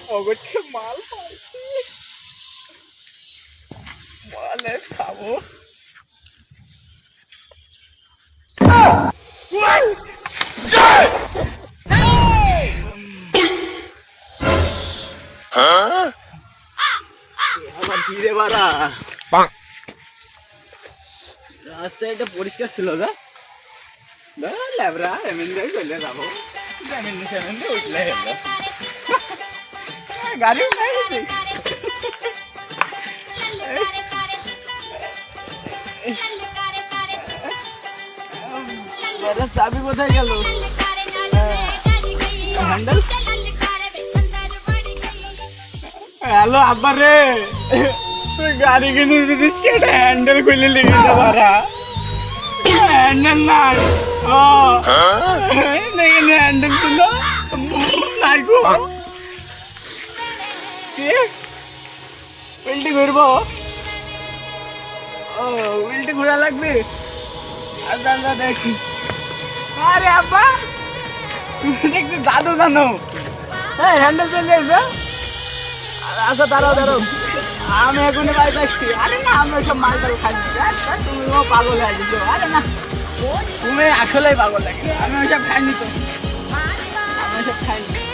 মগজে মাল পাইছি, মালে খাবো। আমার ধীরে বাড়া রাস্তা এটা পরিষ্কার ছিল না ল্যাবরা এমনি চলে যাবো এমনি উঠলে গাড়ি চাবি কোথায় গেল হ্যান্ডেল হ্যালো আব্বা রে গাড়ি কিনে দিদিস কেটে হ্যান্ডেল খুলে লেগে যাবারা হ্যান্ডেল নাই ও হ্যান্ডেল ছিল নাই গো উল্টি ঘুরবো ও উল্টি ঘোরা লাগবে আচ্ছা দেখি আরে আব্বা তুমি দেখতে জাদু জানো হ্যাঁ হ্যান্ডেল চলে যাবে আচ্ছা দাঁড়াও আমি এখন বাড়িতে আসছি আরে না আমি ওইসব মাল টাল খাই তুমিও পাগল হয়ে গেছো আরে না তুমি আসলেই পাগল লাগে আমি ওইসব খাইনি তো আমি ওইসব খাইনি